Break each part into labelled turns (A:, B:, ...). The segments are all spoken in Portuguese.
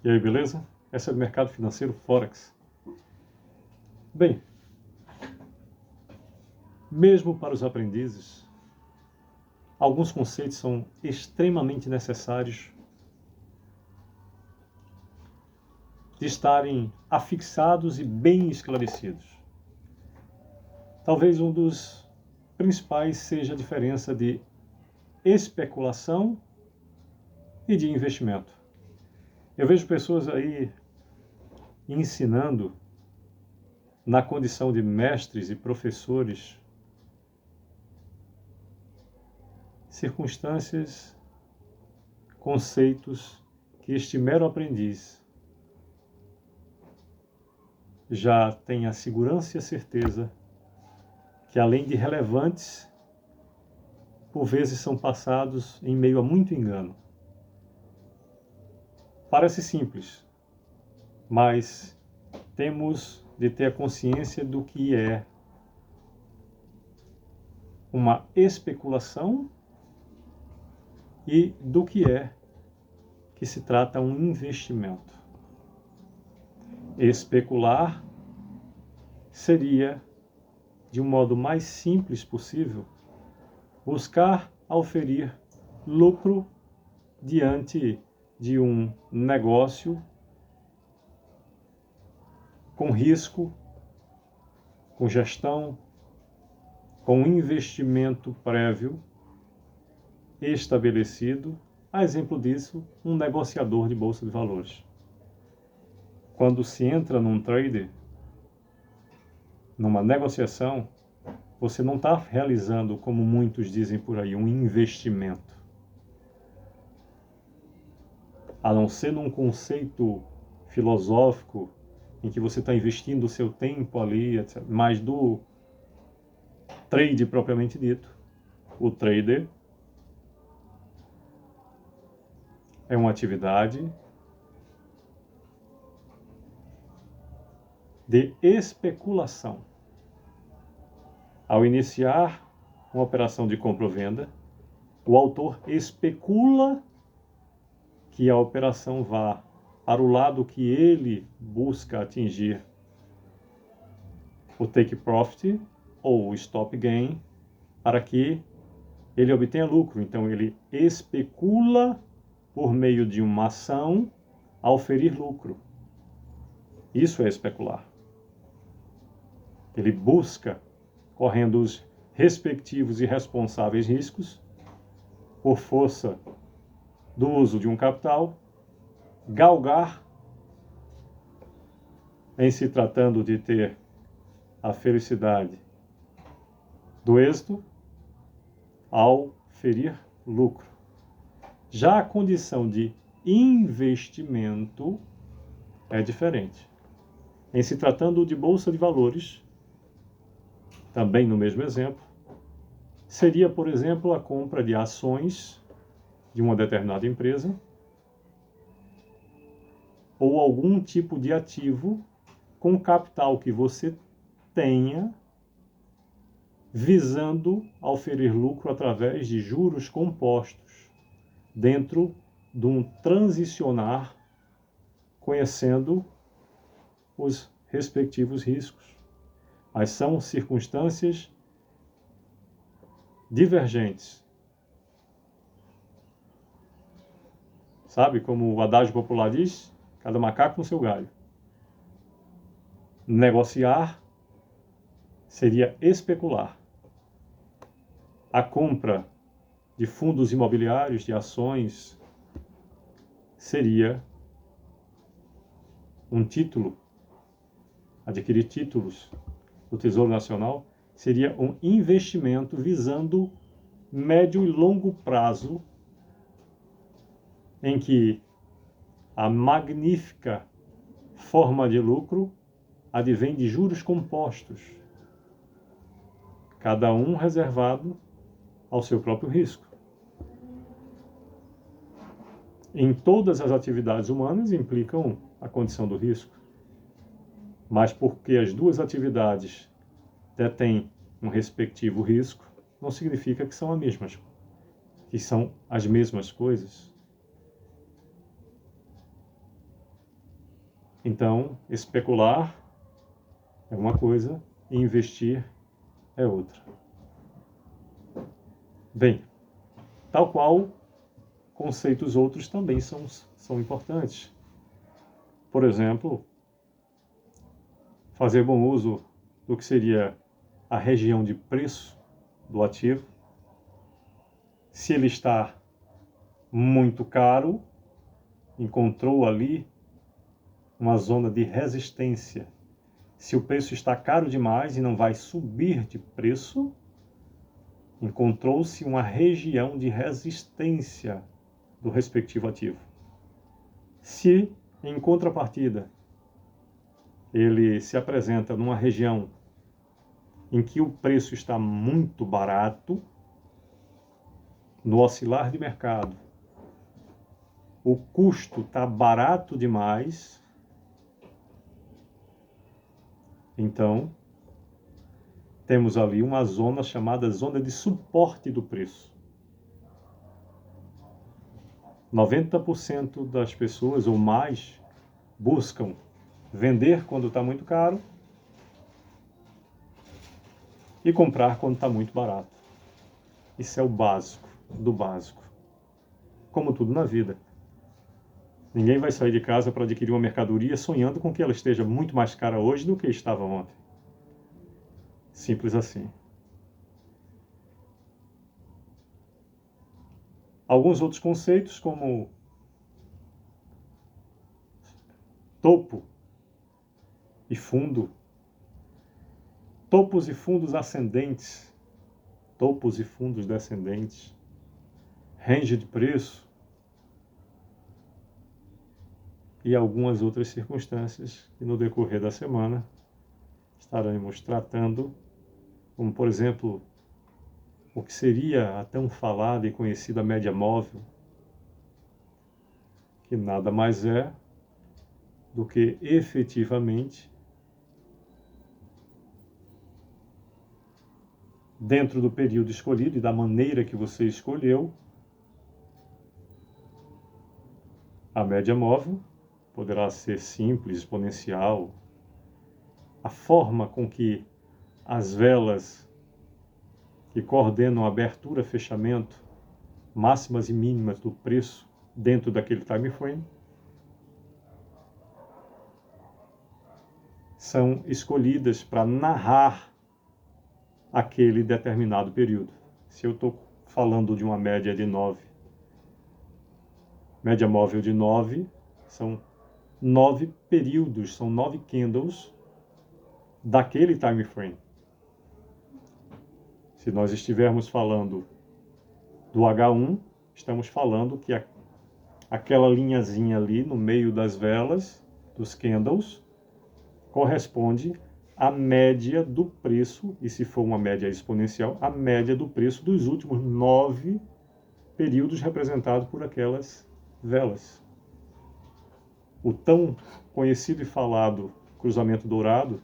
A: E aí, beleza? Esse é o mercado financeiro Forex. Bem, mesmo para os aprendizes, alguns conceitos são extremamente necessários de estarem afixados e bem esclarecidos. Talvez um dos principais seja a diferença de especulação e de investimento. Eu vejo pessoas aí ensinando na condição de mestres e professores circunstâncias, conceitos que este mero aprendiz já tem a segurança e a certeza que, além de relevantes, por vezes são passados em meio a muito engano. Parece simples, mas temos de ter a consciência do que é uma especulação e do que se trata um investimento. Especular seria, de um modo mais simples possível, buscar auferir lucro diante de um negócio com risco, com gestão, com investimento prévio estabelecido. A exemplo disso, um negociador de bolsa de valores. Quando se entra num trade, numa negociação, você não está realizando, como muitos dizem por aí, um investimento. A não ser num conceito filosófico em que você está investindo o seu tempo ali, etc. Mas do trade propriamente dito, o trader é uma atividade de especulação. Ao iniciar uma operação de compra ou venda, o autor especula que a operação vá para o lado que ele busca atingir, o take profit ou o stop gain, para que ele obtenha lucro. Então ele especula por meio de uma ação a oferir lucro. Isso é especular. Ele busca, correndo os respectivos e responsáveis riscos, por força do uso de um capital, galgar, em se tratando de ter a felicidade do êxito, ao ferir lucro. Já a condição de investimento é diferente. Em se tratando de bolsa de valores, também no mesmo exemplo, seria, por exemplo, a compra de ações de uma determinada empresa ou algum tipo de ativo com capital que você tenha, visando oferir lucro através de juros compostos, dentro de um transicionar, conhecendo os respectivos riscos. Mas são circunstâncias divergentes. Sabe, como o adágio popular diz, cada macaco no seu galho. Negociar seria especular. A compra de fundos imobiliários, de ações, seria um título, adquirir títulos do Tesouro Nacional, seria um investimento visando médio e longo prazo, em que a magnífica forma de lucro advém de juros compostos, cada um reservado ao seu próprio risco. Em todas as atividades humanas implicam a condição do risco, mas porque as duas atividades detêm um respectivo risco, não significa que são as mesmas coisas. Então, especular é uma coisa e investir é outra. Bem, tal qual conceitos outros também são importantes. Por exemplo, fazer bom uso do que seria a região de preço do ativo. Se ele está muito caro, encontrou ali uma zona de resistência. Se o preço está caro demais e não vai subir de preço, encontrou-se uma região de resistência do respectivo ativo. Se, em contrapartida, ele se apresenta numa região em que o preço está muito barato, no oscilar de mercado, o custo está barato demais, então temos ali uma zona chamada zona de suporte do preço. 90% das pessoas ou mais buscam vender quando está muito caro e comprar quando está muito barato. Isso é o básico do básico. Como tudo na vida. Ninguém vai sair de casa para adquirir uma mercadoria sonhando com que ela esteja muito mais cara hoje do que estava ontem. Simples assim. Alguns outros conceitos, como topo e fundo, topos e fundos ascendentes, topos e fundos descendentes, range de preço e algumas outras circunstâncias que no decorrer da semana estaremos tratando, como por exemplo, o que seria a tão falada e conhecida média móvel, que nada mais é do que efetivamente, dentro do período escolhido e da maneira que você escolheu, a média móvel poderá ser simples, exponencial, a forma com que as velas que coordenam abertura, fechamento, máximas e mínimas do preço dentro daquele time frame, são escolhidas para narrar aquele determinado período. Se eu estou falando de uma média de 9, média móvel de 9, são 9 períodos, são 9 candles daquele time frame. Se nós estivermos falando do H1, estamos falando que aquela linhazinha ali no meio das velas, dos candles, corresponde à média do preço, e se for uma média exponencial, a média do preço dos últimos 9 períodos representados por aquelas velas. O tão conhecido e falado cruzamento dourado,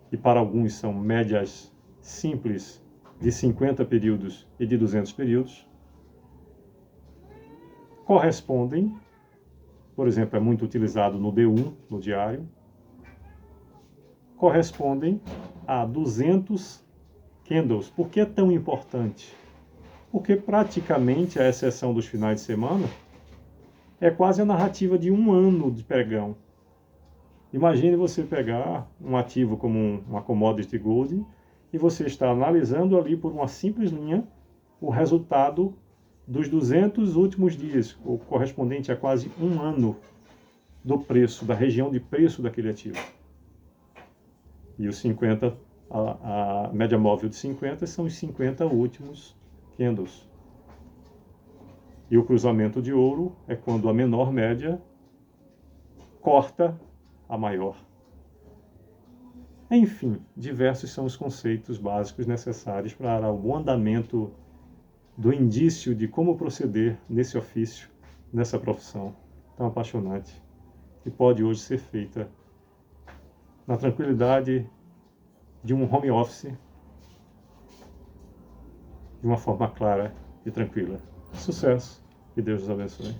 A: que para alguns são médias simples de 50 períodos e de 200 períodos, correspondem, por exemplo, é muito utilizado no D1, no diário, correspondem a 200 candles. Por que é tão importante? Porque praticamente, à exceção dos finais de semana, é quase a narrativa de um ano de pregão. Imagine você pegar um ativo como uma commodity gold e você está analisando ali por uma simples linha o resultado dos 200 últimos dias, o correspondente a quase um ano do preço, da região de preço daquele ativo. E os 50, a média móvel de 50 são os 50 últimos candles. E o cruzamento de ouro é quando a menor média corta a maior. Enfim, diversos são os conceitos básicos necessários para o bom andamento do indício de como proceder nesse ofício, nessa profissão tão apaixonante, que pode hoje ser feita na tranquilidade de um home office, de uma forma clara e tranquila. Sucesso e Deus os abençoe.